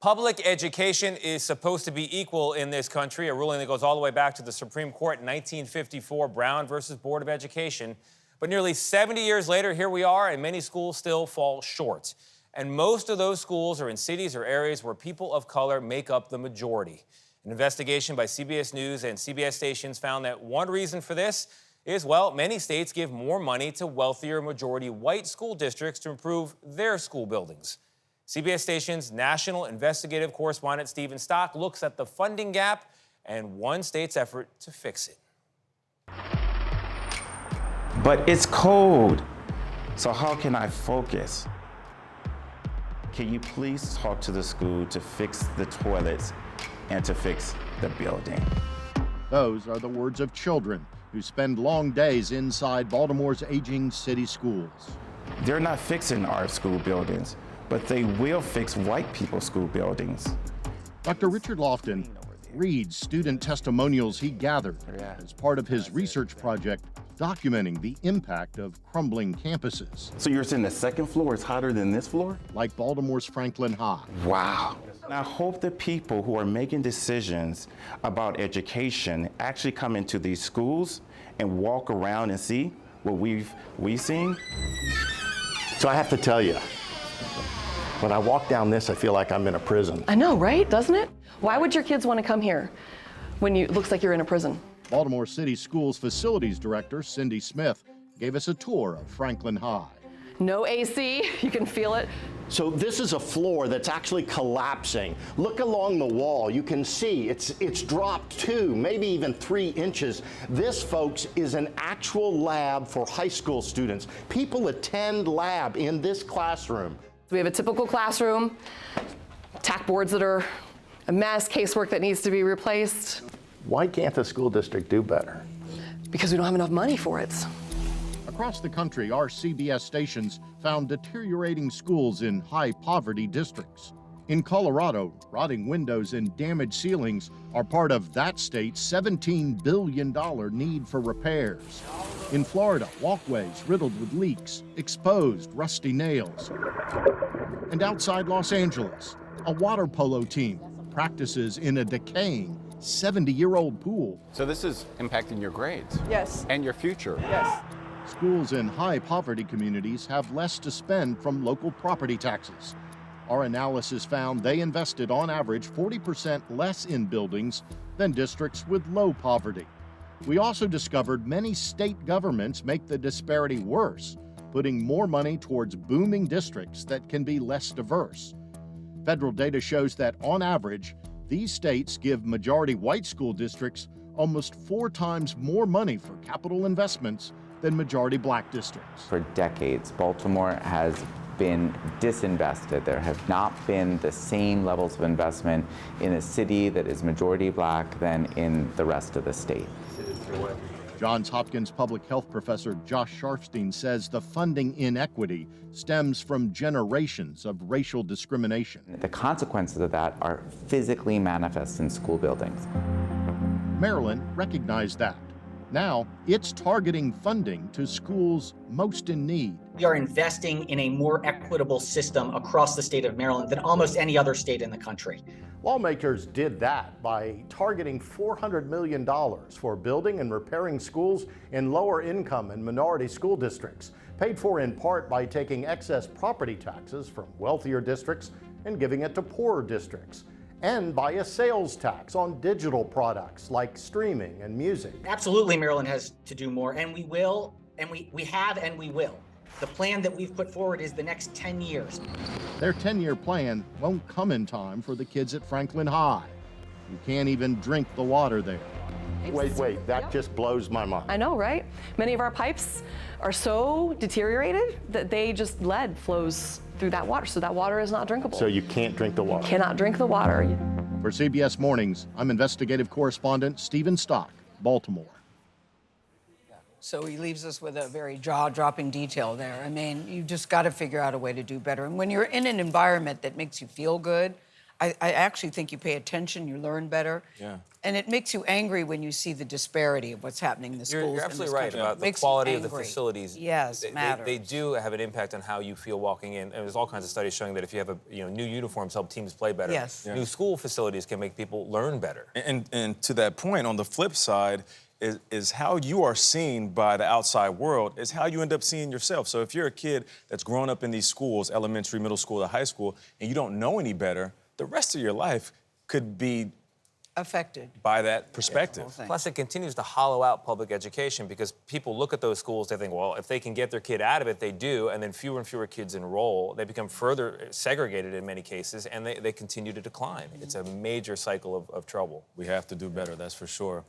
Public education is supposed to be equal in this country, a ruling that goes all the way back to the Supreme Court in 1954, Brown versus Board of Education. But nearly 70 years later, here we are, and many schools still fall short. And most of those schools are in cities or areas where people of color make up the majority. An investigation by CBS News and CBS Stations found that one reason for this is, well, many states give more money to wealthier majority white school districts to improve their school buildings. CBS Stations national investigative correspondent Stephen Stock looks at the funding gap and one state's effort to fix it. But it's cold, so how can I focus? Can you please talk to the school to fix the toilets and to fix the building? Those are the words of children who spend long days inside Baltimore's aging city schools. They're not fixing our school buildings, but they will fix white people's school buildings. Dr. Richard Lofton reads student testimonials he gathered as part of his research project documenting the impact of crumbling campuses. So you're saying the second floor is hotter than this floor? Like Baltimore's Franklin High. Wow. And I hope the people who are making decisions about education actually come into these schools and walk around and see what we've seen. So I have to tell you, when I walk down this, I feel like I'm in a prison. I know, right? Doesn't it? Why would your kids want to come here when it looks like you're in a prison? Baltimore City Schools Facilities Director Cindy Smith gave us a tour of Franklin High. No AC, you can feel it. So this is a floor that's actually collapsing. Look along the wall. You can see it's dropped 2, maybe even 3 inches. This, folks, is an actual lab for high school students. People attend lab in this classroom. We have a typical classroom, tack boards that are a mess, casework that needs to be replaced. Why can't the school district do better? Because we don't have enough money for it. Across the country, our CBS stations found deteriorating schools in high poverty districts. In Colorado, rotting windows and damaged ceilings are part of that state's $17 billion need for repairs. In Florida, walkways riddled with leaks, exposed rusty nails. And outside Los Angeles, a water polo team practices in a decaying 70-year-old pool. So this is impacting your grades? Yes. And your future? Yes. Schools in high poverty communities have less to spend from local property taxes. Our analysis found they invested on average 40% less in buildings than districts with low poverty. We also discovered many state governments make the disparity worse, putting more money towards booming districts that can be less diverse. Federal data shows that on average, these states give majority white school districts almost 4 times more money for capital investments than majority black districts. For decades, Baltimore has been disinvested. There have not been the same levels of investment in a city that is majority black than in the rest of the state. Johns Hopkins public health professor Josh Sharfstein says the funding inequity stems from generations of racial discrimination. The consequences of that are physically manifest in school buildings. Maryland recognized that. Now, it's targeting funding to schools most in need. We are investing in a more equitable system across the state of Maryland than almost any other state in the country. Lawmakers did that by targeting $400 million for building and repairing schools in lower income and minority school districts, paid for in part by taking excess property taxes from wealthier districts and giving it to poorer districts, and by a sales tax on digital products like streaming and music. Absolutely, Maryland has to do more, and we will, and we have, and we will. The plan that we've put forward is the next 10 years. Their 10-year plan won't come in time for the kids at Franklin High. You can't even drink the water there. Wait, that just blows my mind. I know, right? Many of our pipes are so deteriorated that lead flows through that water, so that water is not drinkable. So you can't drink the water. You cannot drink the water. For CBS Mornings, I'm investigative correspondent Stephen Stock, Baltimore. So he leaves us with a very jaw-dropping detail there. I mean, you just got to figure out a way to do better. And when you're in an environment that makes you feel good, I actually think you pay attention, you learn better. Yeah. And it makes you angry when you see the disparity of what's happening in the schools. You're in absolutely this right country. about the Makes you quality of the angry. facilities. Yes, matters. They do have an impact on how you feel walking in. And there's all kinds of studies showing that if you have new uniforms help teams play better. Yes. New school facilities can make people learn better. And to that point, on the flip side, is how you are seen by the outside world is how you end up seeing yourself. So if you're a kid that's grown up in these schools, elementary, middle school, to high school, and you don't know any better, the rest of your life could be affected by that perspective. Plus, it continues to hollow out public education because people look at those schools, they think, well, if they can get their kid out of it, they do, and then fewer and fewer kids enroll. They become further segregated in many cases, and they continue to decline. It's a major cycle of trouble. We have to do better, that's for sure.